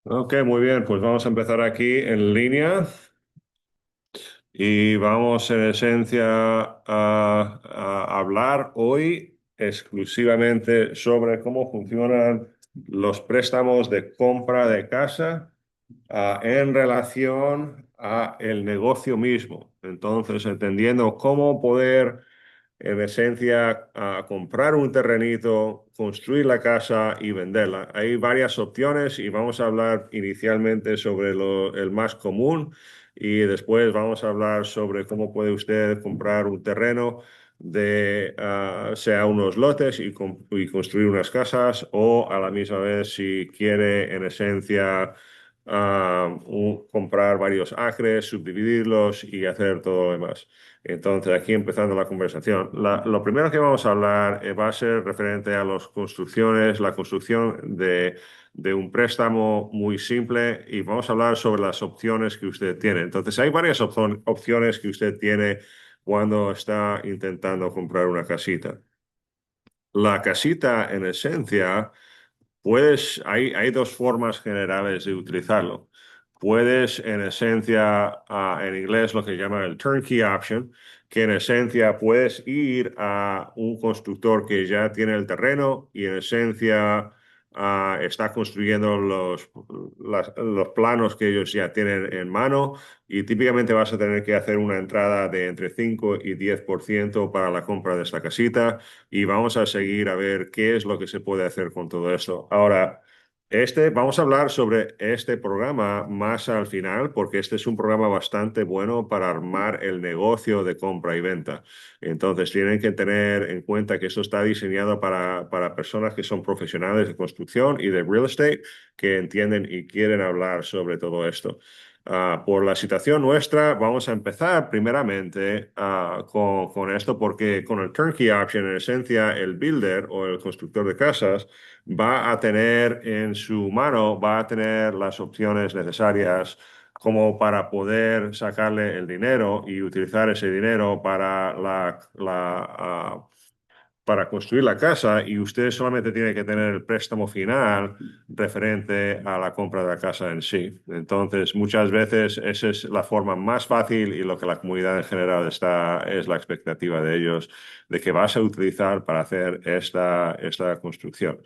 Ok, muy bien, pues vamos a empezar aquí en línea y vamos en esencia a hablar hoy exclusivamente sobre cómo funcionan los préstamos de compra de casa en relación a el negocio mismo. Entonces, entendiendo cómo poder en esencia, a comprar un terrenito, construir la casa y venderla. Hay varias opciones y vamos a hablar inicialmente sobre el más común y después vamos a hablar sobre cómo puede usted comprar un terreno sea unos lotes y construir unas casas o a la misma vez si quiere en esencia comprar varios acres, subdividirlos y hacer todo lo demás. Entonces, aquí empezando la conversación. Lo primero que vamos a hablar va a ser referente a las construcciones, la construcción de un préstamo muy simple y vamos a hablar sobre las opciones que usted tiene. Entonces, hay varias opciones que usted tiene cuando está intentando comprar una casita. La casita, en esencia, hay dos formas generales de utilizarlo. Puedes, en esencia, en inglés lo que llaman el turnkey option, que en esencia puedes ir a un constructor que ya tiene el terreno y en esencia está construyendo los planos que ellos ya tienen en mano y típicamente vas a tener que hacer una entrada de entre 5 y 10% para la compra de esta casita y vamos a seguir a ver qué es lo que se puede hacer con todo esto. Ahora, vamos a hablar sobre este programa más al final, porque este es un programa bastante bueno para armar el negocio de compra y venta. Entonces, tienen que tener en cuenta que esto está diseñado para personas que son profesionales de construcción y de real estate, que entienden y quieren hablar sobre todo esto. Por la situación nuestra, vamos a empezar primeramente con esto, porque con el turnkey option, en esencia, el builder o el constructor de casas va a tener en su mano, va a tener las opciones necesarias como para poder sacarle el dinero y utilizar ese dinero para construir la casa y usted solamente tiene que tener el préstamo final referente a la compra de la casa en sí. Entonces, muchas veces esa es la forma más fácil y lo que la comunidad en general es la expectativa de ellos de que vas a utilizar para hacer esta construcción.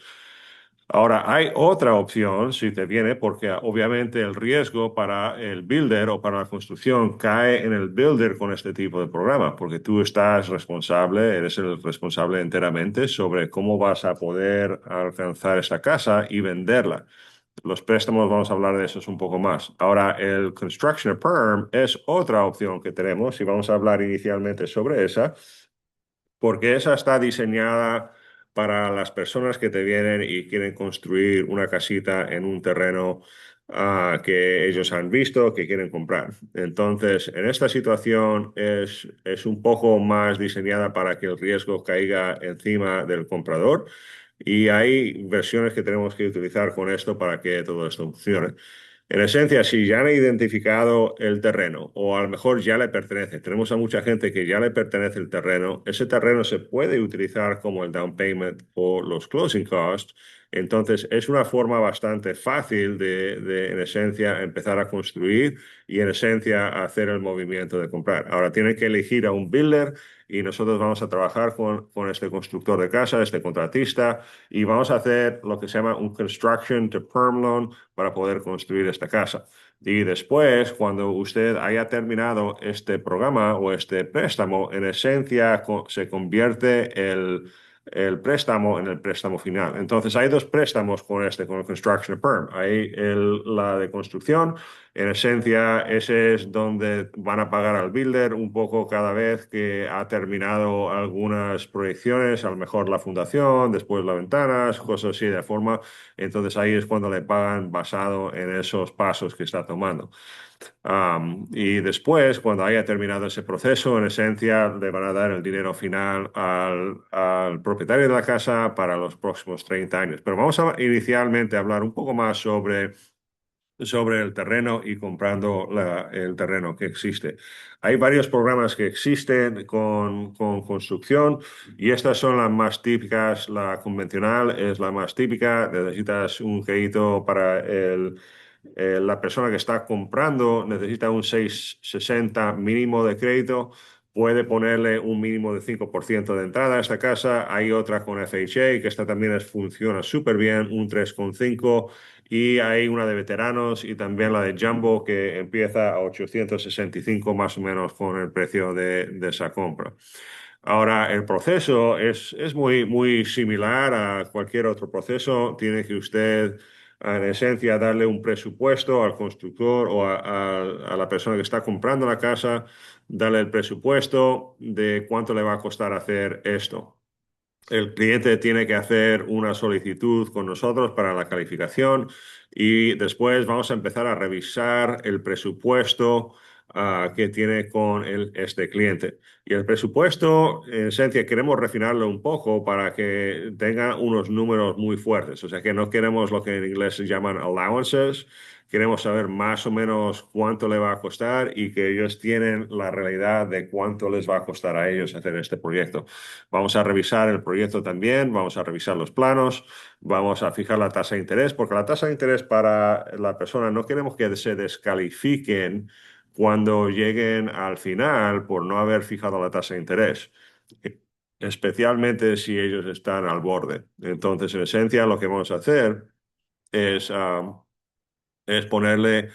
Ahora, hay otra opción si te viene, porque obviamente el riesgo para el builder o para la construcción cae en el builder con este tipo de programa, porque tú estás responsable, eres el responsable enteramente sobre cómo vas a poder alcanzar esta casa y venderla. Los préstamos, vamos a hablar de eso un poco más. Ahora, el Construction Perm es otra opción que tenemos y vamos a hablar inicialmente sobre esa porque esa está diseñada para las personas que te vienen y quieren construir una casita en un terreno que ellos han visto, que quieren comprar. Entonces, en esta situación es un poco más diseñada para que el riesgo caiga encima del comprador y hay versiones que tenemos que utilizar con esto para que todo esto funcione. En esencia, si ya han identificado el terreno o a lo mejor ya le pertenece, tenemos a mucha gente que ya le pertenece el terreno, ese terreno se puede utilizar como el down payment o los closing costs. Entonces, es una forma bastante fácil en esencia, empezar a construir y, en esencia, hacer el movimiento de comprar. Ahora, tienen que elegir a un builder y nosotros vamos a trabajar con este constructor de casa, este contratista, y vamos a hacer lo que se llama un construction to perm loan para poder construir esta casa. Y después, cuando usted haya terminado este programa o este préstamo, en esencia se convierte el préstamo en el préstamo final. Entonces, hay dos préstamos con el Construction Perm. Hay la de construcción. En esencia, ese es donde van a pagar al builder un poco cada vez que ha terminado algunas proyecciones, a lo mejor la fundación, después las ventanas, cosas así de forma. Entonces ahí es cuando le pagan basado en esos pasos que está tomando. Y después, cuando haya terminado ese proceso, en esencia, le van a dar el dinero final al propietario de la casa para los próximos 30 años. Pero vamos a inicialmente hablar un poco más sobre el terreno y comprando el terreno que existe. Hay varios programas que existen con construcción y estas son las más típicas. La convencional es la más típica. Necesitas un crédito para la persona que está comprando necesita un 660 mínimo de crédito, puede ponerle un mínimo de 5% de entrada a esta casa. Hay otra con FHA, que esta también funciona súper bien, un 3,5. Y hay una de veteranos y también la de Jumbo que empieza a 865 más o menos con el precio de esa compra. Ahora, el proceso es muy, muy similar a cualquier otro proceso. Tiene que usted, en esencia, darle un presupuesto al constructor o a la persona que está comprando la casa, darle el presupuesto de cuánto le va a costar hacer esto. El cliente tiene que hacer una solicitud con nosotros para la calificación y después vamos a empezar a revisar el presupuesto que tiene con este cliente. Y el presupuesto, en esencia, queremos refinarlo un poco para que tenga unos números muy fuertes. O sea, que no queremos lo que en inglés se llaman allowances. Queremos saber más o menos cuánto le va a costar y que ellos tienen la realidad de cuánto les va a costar a ellos hacer este proyecto. Vamos a revisar el proyecto también, vamos a revisar los planos, vamos a fijar la tasa de interés, porque la tasa de interés para la persona no queremos que se descalifiquen cuando lleguen al final por no haber fijado la tasa de interés, especialmente si ellos están al borde. Entonces, en esencia, lo que vamos a hacer es, es ponerle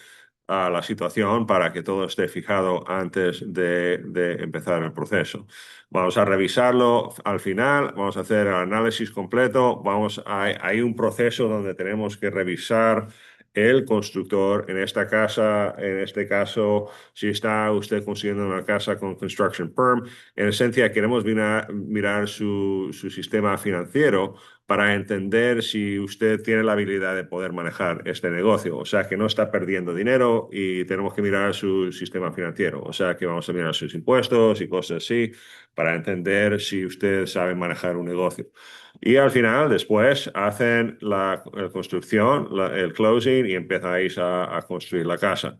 a la situación para que todo esté fijado antes de empezar el proceso. Vamos a revisarlo al final, vamos a hacer el análisis completo, hay un proceso donde tenemos que revisar el constructor en esta casa, en este caso, si está usted consiguiendo una casa con Construction Perm, en esencia queremos mirar su sistema financiero para entender si usted tiene la habilidad de poder manejar este negocio. O sea, que no está perdiendo dinero y tenemos que mirar su sistema financiero. O sea, que vamos a mirar sus impuestos y cosas así para entender si usted sabe manejar un negocio. Y al final, después, hacen la construcción, el closing y empezáis a construir la casa.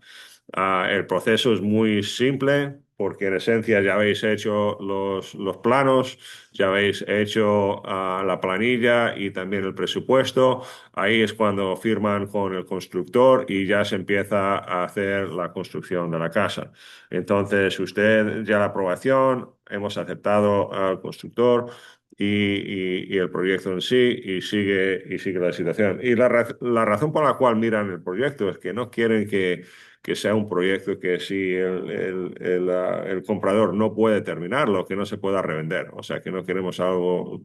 El proceso es muy simple porque en esencia ya habéis hecho los planos, ya habéis hecho la planilla y también el presupuesto. Ahí es cuando firman con el constructor y ya se empieza a hacer la construcción de la casa. Entonces, usted ya la aprobación, hemos aceptado al constructor. Y el proyecto en sí y sigue la situación. Y la razón por la cual miran el proyecto es que no quieren que sea un proyecto que si el comprador no puede terminarlo, que no se pueda revender. O sea, que no queremos algo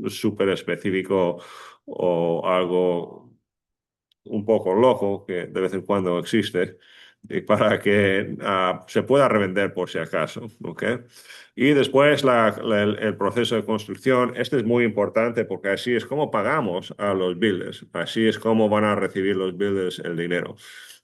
súper específico o algo un poco loco que de vez en cuando existe y para que se pueda revender por si acaso, ¿ok? Y después el proceso de construcción, este es muy importante porque así es como pagamos a los builders, así es como van a recibir los builders el dinero.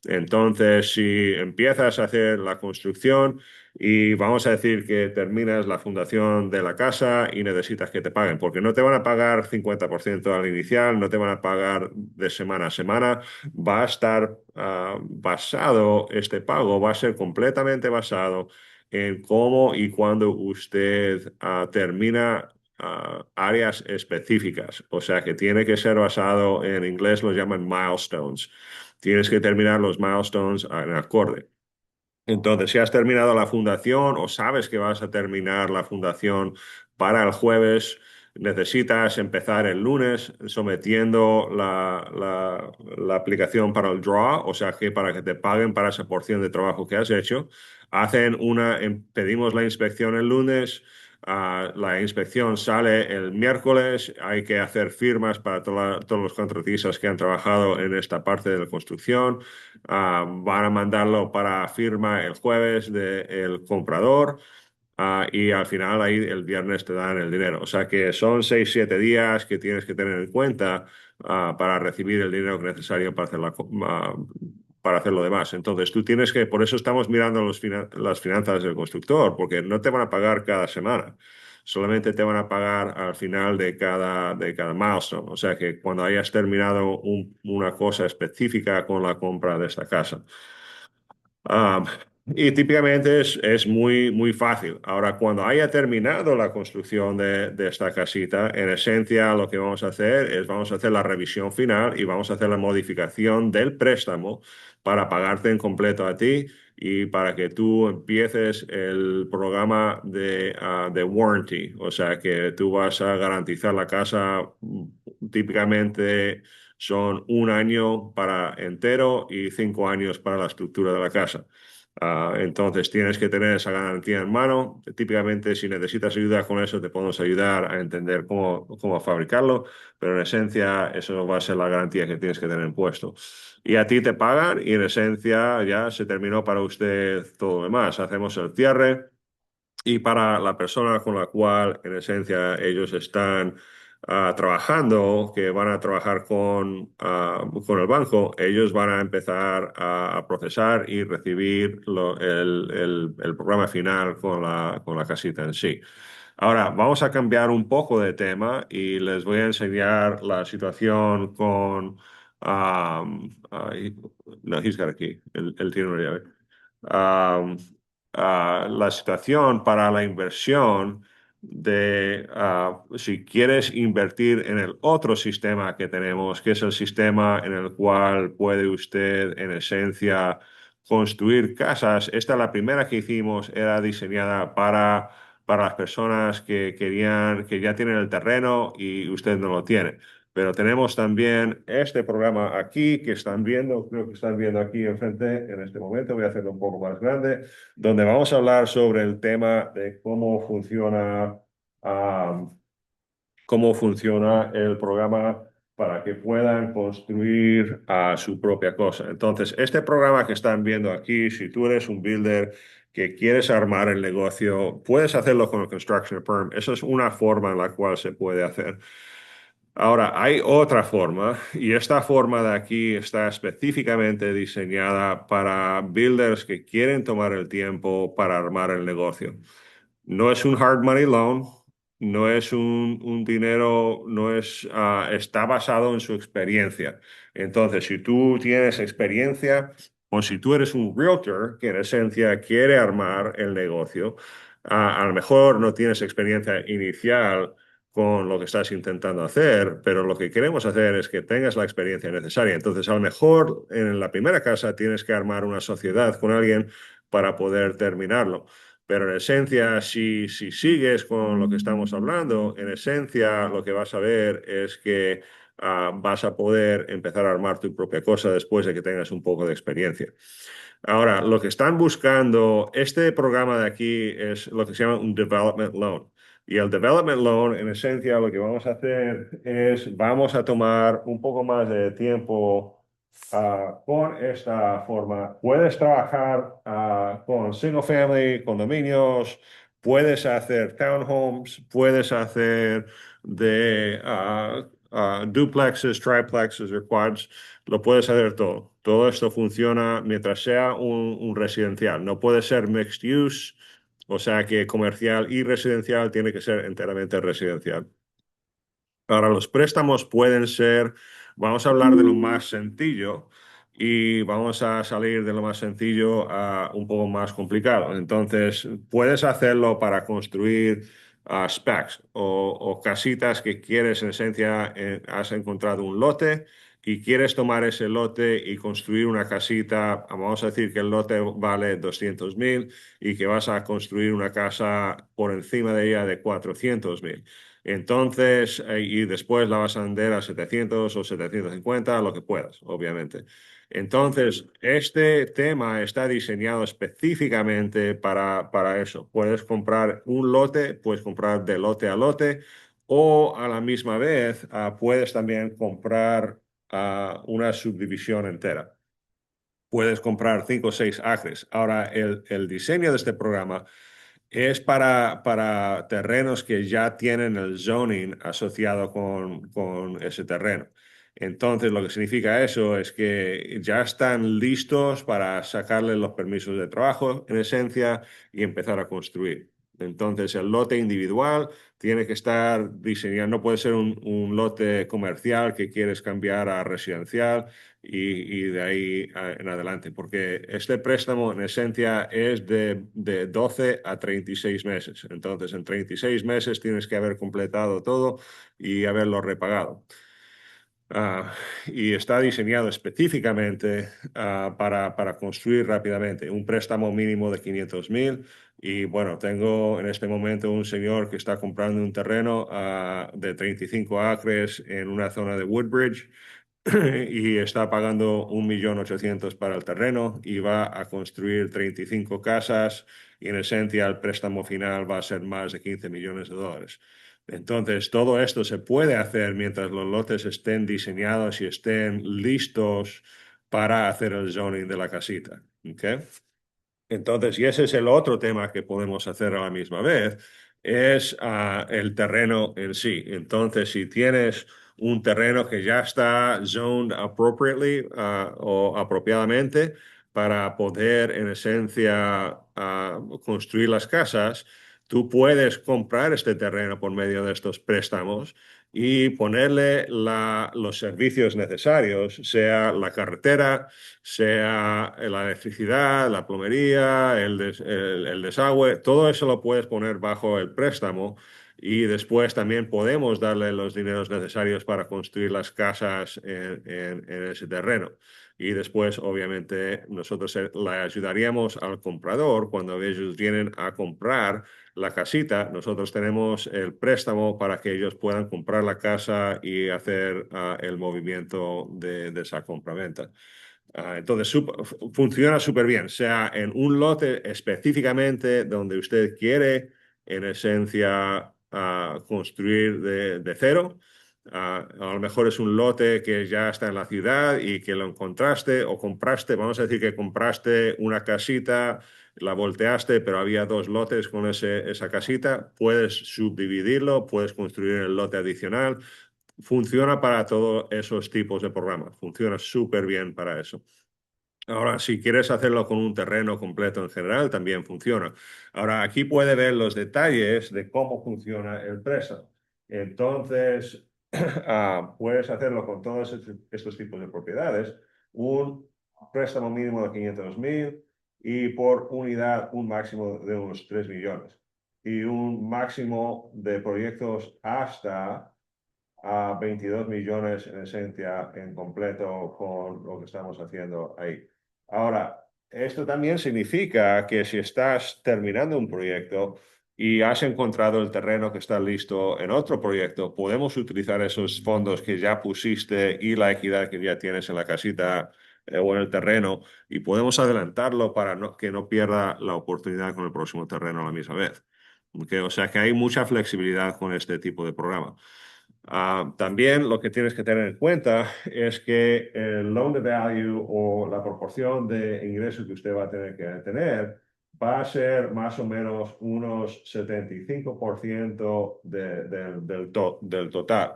Entonces, si empiezas a hacer la construcción y vamos a decir que terminas la fundación de la casa y necesitas que te paguen, porque no te van a pagar 50% al inicial, no te van a pagar de semana a semana, va a estar basado, este pago va a ser completamente basado en cómo y cuándo usted termina áreas específicas. O sea que tiene que ser basado, en inglés lo llaman milestones. Tienes que terminar los milestones en acorde. Entonces, si has terminado la fundación o sabes que vas a terminar la fundación para el jueves, necesitas empezar el lunes sometiendo la aplicación para el draw, o sea que para que te paguen para esa porción de trabajo que has hecho. Pedimos la inspección el lunes. La inspección sale el miércoles, hay que hacer firmas para todos los contratistas que han trabajado en esta parte de la construcción. Van a mandarlo para firma el jueves del comprador. Y al final ahí el viernes te dan el dinero. O sea que son 6, 7 días que tienes que tener en cuenta para recibir el dinero necesario para para hacer lo demás. Entonces tú tienes que, por eso estamos mirando las finanzas del constructor, porque no te van a pagar cada semana. Solamente te van a pagar al final de cada milestone. O sea que cuando hayas terminado una cosa específica con la compra de esta casa. Y típicamente es muy, muy fácil. Ahora, cuando haya terminado la construcción de esta casita, en esencia lo que vamos a hacer es vamos a hacer la revisión final y vamos a hacer la modificación del préstamo para pagarte en completo a ti y para que tú empieces el programa de warranty. O sea, que tú vas a garantizar la casa típicamente. Son 1 año para entero y 5 años para la estructura de la casa. Entonces tienes que tener esa garantía en mano. Típicamente, si necesitas ayuda con eso, te podemos ayudar a entender cómo fabricarlo, pero en esencia eso va a ser la garantía que tienes que tener puesto. Y a ti te pagan y en esencia ya se terminó para usted todo lo demás. Hacemos el cierre. Y para la persona con la cual, en esencia, ellos están trabajando, que van a trabajar con el banco, ellos van a empezar a procesar y recibir el programa final con la casita en sí. Ahora, vamos a cambiar un poco de tema y les voy a enseñar la situación con... no, he's got a key. Él tiene una llave. Um, la situación para la inversión de si quieres invertir en el otro sistema que tenemos, que es el sistema en el cual puede usted, en esencia, construir casas. Esta, la primera que hicimos, era diseñada para las personas que querían, que ya tienen el terreno y usted no lo tiene. Pero tenemos también este programa aquí que están viendo, creo que están viendo aquí enfrente en este momento. Voy a hacerlo un poco más grande, donde vamos a hablar sobre el tema de ah, cómo funciona el programa para que puedan construir su propia cosa. Entonces, este programa que están viendo aquí, si tú eres un builder que quieres armar el negocio, puedes hacerlo con el Construction Perm. Eso es una forma en la cual se puede hacer. Ahora, hay otra forma, y esta forma de aquí está específicamente diseñada para builders que quieren tomar el tiempo para armar el negocio. No es un hard money loan, no es un dinero, no es, está basado en su experiencia. Entonces, si tú tienes experiencia o si tú eres un realtor que en esencia quiere armar el negocio, a lo mejor no tienes experiencia inicial con lo que estás intentando hacer, pero lo que queremos hacer es que tengas la experiencia necesaria. Entonces, a lo mejor en la primera casa tienes que armar una sociedad con alguien para poder terminarlo. Pero en esencia, si sigues con lo que estamos hablando, en esencia lo que vas a ver es que vas a poder empezar a armar tu propia cosa después de que tengas un poco de experiencia. Ahora, lo que están buscando, este programa de aquí es lo que se llama un development loan. Y el development loan, en esencia, lo que vamos a hacer es, vamos a tomar un poco más de tiempo con esta forma. Puedes trabajar con single family, condominios, puedes hacer townhomes, puedes hacer de duplexes, triplexes o quads, lo puedes hacer todo. Todo esto funciona mientras sea un residencial. No puede ser mixed use, o sea que comercial y residencial tiene que ser enteramente residencial. Ahora, los préstamos pueden ser, vamos a hablar de lo más sencillo y vamos a salir de lo más sencillo a un poco más complicado. Entonces, puedes hacerlo para construir specs o casitas que quieres, en esencia, has encontrado un lote y quieres tomar ese lote y construir una casita, vamos a decir que el lote vale 200.000 y que vas a construir una casa por encima de ella de 400.000. Entonces, y después la vas a vender a 700 o 750, lo que puedas, obviamente. Entonces, este tema está diseñado específicamente para eso. Puedes comprar un lote, puedes comprar de lote a lote, o a la misma vez puedes también comprar una subdivisión entera. Puedes comprar 5 o 6 acres. Ahora, el diseño de este programa es para terrenos que ya tienen el zoning asociado con ese terreno. Entonces, lo que significa eso es que ya están listos para sacarle los permisos de trabajo, en esencia, y empezar a construir. Entonces, el lote individual tiene que estar diseñado, no puede ser un lote comercial que quieres cambiar a residencial y de ahí en adelante, porque este préstamo en esencia es de 12 a 36 meses. Entonces, en 36 meses tienes que haber completado todo y haberlo repagado. Y está diseñado específicamente para construir rápidamente un préstamo mínimo de 500,000. Y bueno, tengo en este momento un señor que está comprando un terreno de 35 acres en una zona de Woodbridge y está pagando 1.800.000 para el terreno y va a construir 35 casas y en esencia el préstamo final va a ser más de 15 millones de dólares. Entonces, todo esto se puede hacer mientras los lotes estén diseñados y estén listos para hacer el zoning de la casita. ¿Ok? Entonces, y ese es el otro tema que podemos hacer a la misma vez, es el terreno en sí. Entonces, si tienes un terreno que ya está zoned appropriately o apropiadamente para poder, en esencia, construir las casas, tú puedes comprar este terreno por medio de estos préstamos y ponerle los servicios necesarios, sea la carretera, sea la electricidad, la plomería, el desagüe, todo eso lo puedes poner bajo el préstamo y después también podemos darle los dineros necesarios para construir las casas en ese terreno. Y después, obviamente, nosotros le ayudaríamos al comprador cuando ellos vienen a comprar la casita. Nosotros tenemos el préstamo para que ellos puedan comprar la casa y hacer el movimiento de esa compraventa. Entonces, funciona súper bien, sea en un lote específicamente donde usted quiere, en esencia, construir de cero. A lo mejor es un lote que ya está en la ciudad y que lo encontraste o compraste, vamos a decir que compraste una casita, la volteaste, pero había dos lotes con esa casita, puedes subdividirlo, puedes construir el lote adicional. Funciona para todos esos tipos de programas, funciona súper bien para eso. Ahora, si quieres hacerlo con un terreno completo en general, también funciona. Ahora, aquí puede ver los detalles de cómo funciona el préstamo. Entonces, puedes hacerlo con todos estos tipos de propiedades. Un préstamo mínimo de 500,000 y por unidad un máximo de unos 3 millones. Y un máximo de proyectos hasta a 22 millones en esencia en completo con lo que estamos haciendo ahí. Ahora, esto también significa que si estás terminando un proyecto y has encontrado el terreno que está listo en otro proyecto, podemos utilizar esos fondos que ya pusiste y la equidad que ya tienes en la casita o en el terreno y podemos adelantarlo para que no pierda la oportunidad con el próximo terreno a la misma vez. O sea que hay mucha flexibilidad con este tipo de programa. También lo que tienes que tener en cuenta es que el loan to value o la proporción de ingresos que usted va a tener que tener va a ser más o menos unos 75% del total.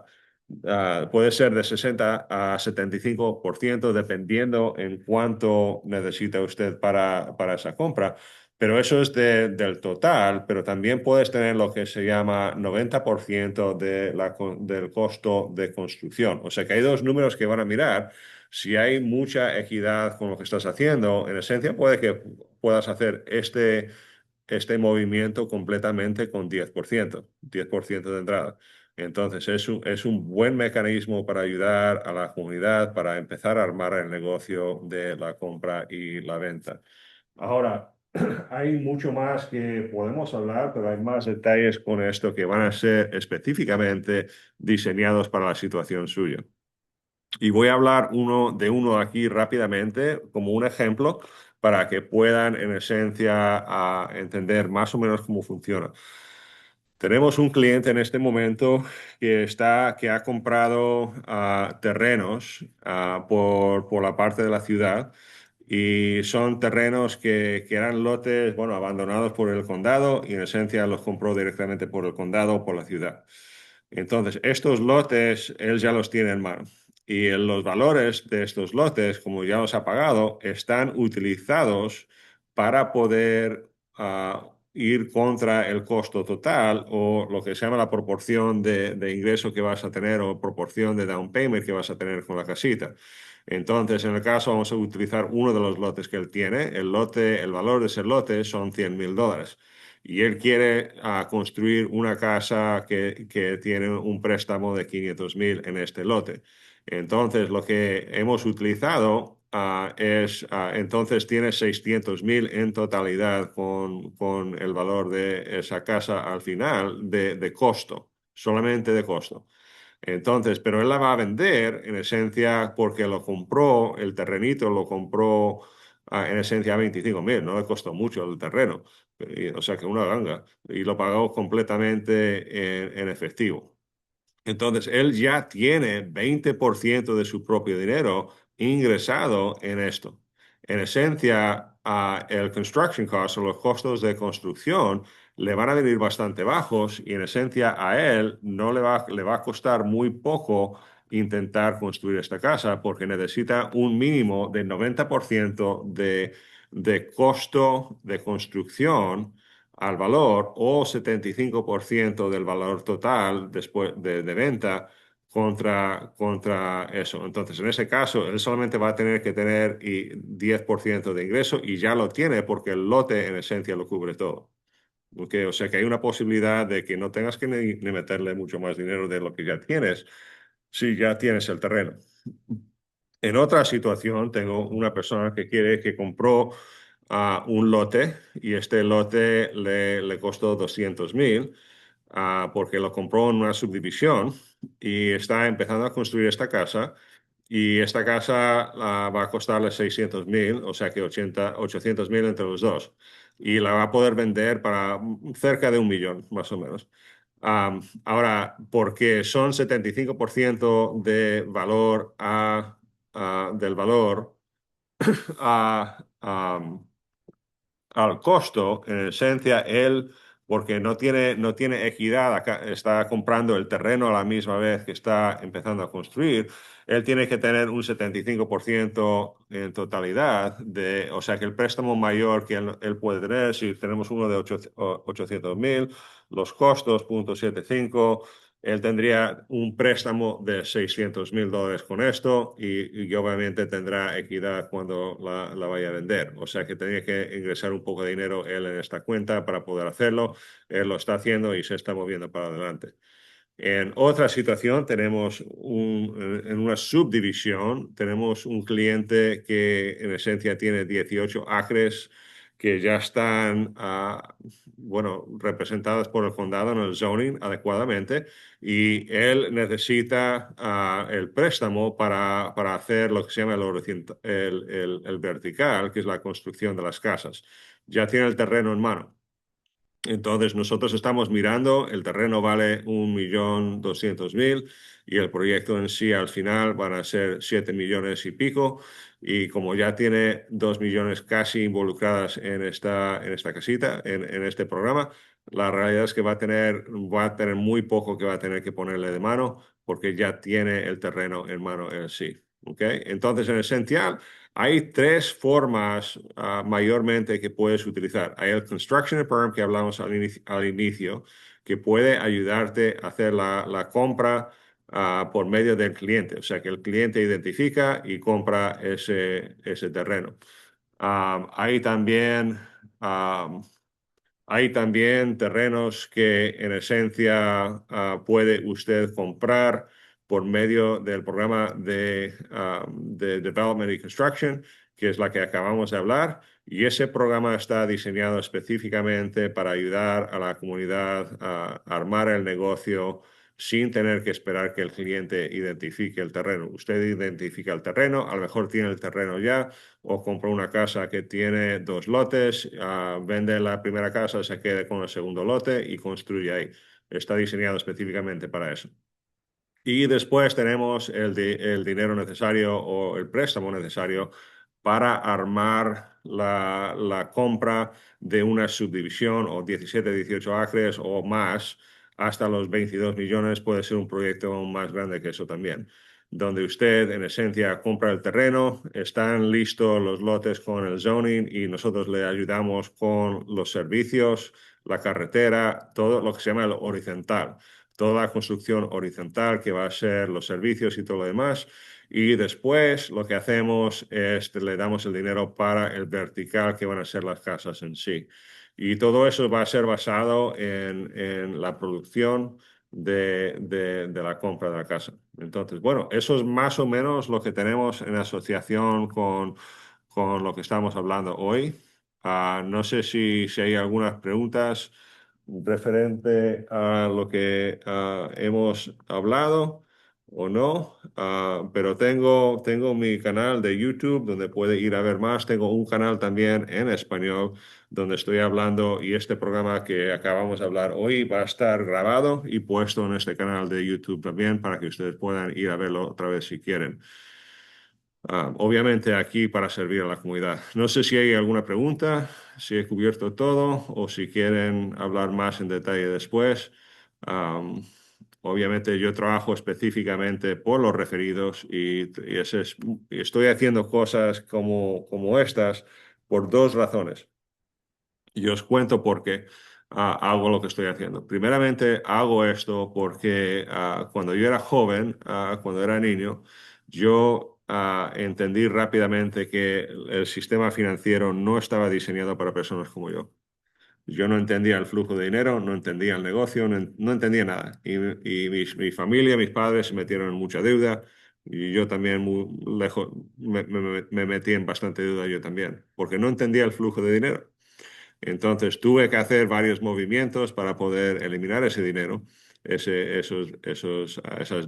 Puede ser de 60 a 75% dependiendo en cuánto necesita usted para esa compra. Pero eso es del total, pero también puedes tener lo que se llama 90% del costo de construcción. O sea que hay dos números que van a mirar. Si hay mucha equidad con lo que estás haciendo, en esencia puede que puedas hacer este movimiento completamente con 10% de entrada. Entonces, es un buen mecanismo para ayudar a la comunidad para empezar a armar el negocio de la compra y la venta. Ahora, hay mucho más que podemos hablar, pero hay más detalles con esto que van a ser específicamente diseñados para la situación suya. Y voy a hablar de uno aquí rápidamente como un ejemplo para que puedan en esencia entender más o menos cómo funciona. Tenemos un cliente en este momento que ha comprado terrenos por la parte de la ciudad y son terrenos que eran lotes, bueno, abandonados por el condado y en esencia los compró directamente por el condado o por la ciudad. Entonces, estos lotes él ya los tiene en mano y los valores de estos lotes, como ya los ha pagado, están utilizados para poder ir contra el costo total o lo que se llama la proporción de ingreso que vas a tener o proporción de down payment que vas a tener con la casita. Entonces, en el caso, vamos a utilizar uno de los lotes que él tiene. El valor de ese lote son $100,000. Y él quiere construir una casa que tiene un préstamo de $500,000 en este lote. Entonces, lo que hemos utilizado entonces tiene $600,000 en totalidad con el valor de esa casa al final de costo, solamente de costo. Entonces, pero él la va a vender en esencia porque lo compró, el terrenito lo compró en esencia a $25,000, no le costó mucho el terreno, o sea que una ganga, y lo pagó completamente en efectivo. Entonces, él ya tiene 20% de su propio dinero ingresado en esto. En esencia, el construction cost o los costos de construcción le van a venir bastante bajos y en esencia a él no le va a costar muy poco intentar construir esta casa porque necesita un mínimo de 90% de costo de construcción al valor o 75% del valor total después de venta contra eso. Entonces, en ese caso, él solamente va a tener que tener 10% de ingreso y ya lo tiene porque el lote en esencia lo cubre todo. ¿Ok? O sea que hay una posibilidad de que no tengas que ni meterle mucho más dinero de lo que ya tienes si ya tienes el terreno. En otra situación, tengo una persona que compró un lote y este lote le costó $200,000 porque lo compró en una subdivisión y está empezando a construir esta casa y esta casa va a costarle $600,000, o sea que 800,000 entre los dos y la va a poder vender para cerca de 1 millón, más o menos. Ahora, porque son 75% de valor del valor a, al costo, en esencia, él, porque no tiene equidad, está comprando el terreno a la misma vez que está empezando a construir, él tiene que tener un 75% en totalidad, o sea que el préstamo mayor que él puede tener, si tenemos uno de 800,000, los costos, .75. Él tendría un préstamo de $600,000 con esto y obviamente tendrá equidad cuando la vaya a vender. O sea que tendría que ingresar un poco de dinero él en esta cuenta para poder hacerlo. Él lo está haciendo y se está moviendo para adelante. En otra situación en una subdivisión, tenemos un cliente que en esencia tiene 18 acres que ya están, bueno, representadas por el condado en el zoning adecuadamente y él necesita el préstamo para hacer lo que se llama el vertical, que es la construcción de las casas. Ya tiene el terreno en mano. Entonces nosotros estamos mirando, el terreno vale 1,200,000 y el proyecto en sí al final van a ser 7 millones y pico y como ya tiene 2 millones casi involucradas en esta casita, en este programa, la realidad es que va a tener muy poco que va a tener que ponerle de mano porque ya tiene el terreno en mano en sí. ¿Ok? Entonces en esencial hay tres formas mayormente que puedes utilizar. Hay el Construction and Perm que hablamos al inicio, que puede ayudarte a hacer la compra por medio del cliente. O sea, que el cliente identifica y compra ese terreno. Um, hay también, um, hay también terrenos que en esencia puede usted comprar por medio del programa de Development y Construction, que es la que acabamos de hablar. Y ese programa está diseñado específicamente para ayudar a la comunidad a armar el negocio sin tener que esperar que el cliente identifique el terreno. Usted identifica el terreno, a lo mejor tiene el terreno ya o compra una casa que tiene dos lotes, vende la primera casa, se queda con el segundo lote y construye ahí. Está diseñado específicamente para eso. Y después tenemos el dinero necesario o el préstamo necesario para armar la compra de una subdivisión o 17, 18 acres o más hasta los 22 millones. Puede ser un proyecto más grande que eso también. donde usted en esencia compra el terreno, están listos los lotes con el zoning y nosotros le ayudamos con los servicios, la carretera, todo lo que se llama el horizontal, toda la construcción horizontal que va a ser los servicios y todo lo demás. Y después lo que hacemos es le damos el dinero para el vertical que van a ser las casas en sí. Y todo eso va a ser basado en la producción de la compra de la casa. Entonces, bueno, eso es más o menos lo que tenemos en asociación con lo que estamos hablando hoy. No sé si hay algunas preguntas referente a lo que hemos hablado o no, pero tengo mi canal de YouTube donde puede ir a ver más. Tengo un canal también en español donde estoy hablando y este programa que acabamos de hablar hoy va a estar grabado y puesto en este canal de YouTube también para que ustedes puedan ir a verlo otra vez si quieren. Obviamente aquí para servir a la comunidad. No sé si hay alguna pregunta, si he cubierto todo o si quieren hablar más en detalle después. Am, Obviamente yo trabajo específicamente por los referidos y estoy haciendo cosas como estas por dos razones. Y os cuento por qué hago lo que estoy haciendo. Primeramente, hago esto porque cuando yo era joven, cuando era niño, yo entendí rápidamente que el sistema financiero no estaba diseñado para personas como yo. Yo no entendía el flujo de dinero, no entendía el negocio, no entendía nada. Y mi familia, mis padres se metieron en mucha deuda y yo también muy lejos me metí en bastante deuda yo también, porque no entendía el flujo de dinero. Entonces tuve que hacer varios movimientos para poder eliminar ese dinero, esas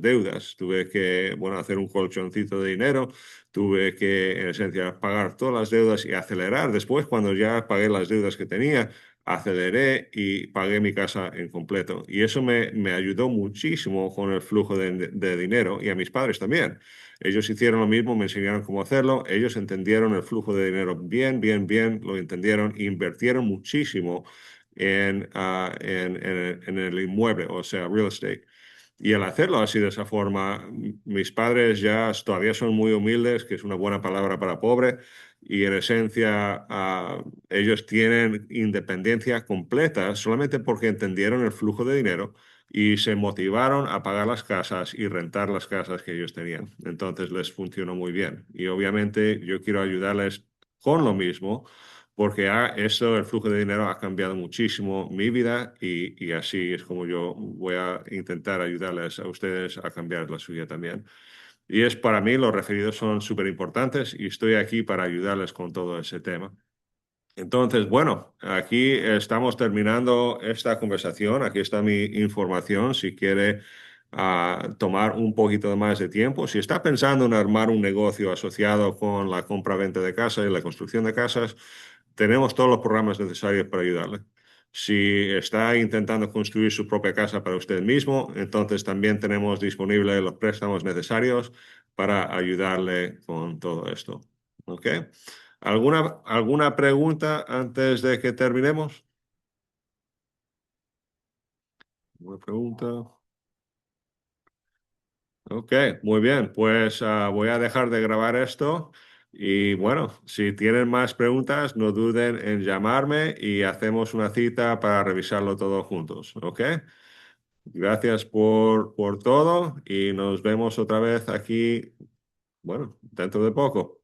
deudas. Tuve que, bueno, hacer un colchoncito de dinero, tuve que, en esencia, pagar todas las deudas y acelerar. Después, cuando ya pagué las deudas que tenía, aceleré y pagué mi casa en completo. Y eso me ayudó muchísimo con el flujo de dinero y a mis padres también. Ellos hicieron lo mismo, me enseñaron cómo hacerlo, ellos entendieron el flujo de dinero bien, bien, bien, lo entendieron, e invirtieron muchísimo en el inmueble, o sea, real estate. Y al hacerlo así de esa forma, mis padres ya todavía son muy humildes, que es una buena palabra para pobre, y en esencia ellos tienen independencia completa solamente porque entendieron el flujo de dinero y se motivaron a pagar las casas y rentar las casas que ellos tenían. Entonces les funcionó muy bien. Y obviamente yo quiero ayudarles con lo mismo, porque eso, el flujo de dinero ha cambiado muchísimo mi vida y así es como yo voy a intentar ayudarles a ustedes a cambiar la suya también. Y es para mí, los referidos son súper importantes y estoy aquí para ayudarles con todo ese tema. Entonces, bueno, aquí estamos terminando esta conversación. Aquí está mi información. Si quiere tomar un poquito más de tiempo, si está pensando en armar un negocio asociado con la compra-venta de casas y la construcción de casas, tenemos todos los programas necesarios para ayudarle. Si está intentando construir su propia casa para usted mismo, entonces también tenemos disponibles los préstamos necesarios para ayudarle con todo esto. ¿Ok? ¿Alguna pregunta antes de que terminemos? ¿Una pregunta? Ok, muy bien. Pues voy a dejar de grabar esto y bueno, si tienen más preguntas, no duden en llamarme y hacemos una cita para revisarlo todo juntos. ¿Ok? Gracias por todo y nos vemos otra vez aquí, bueno, dentro de poco.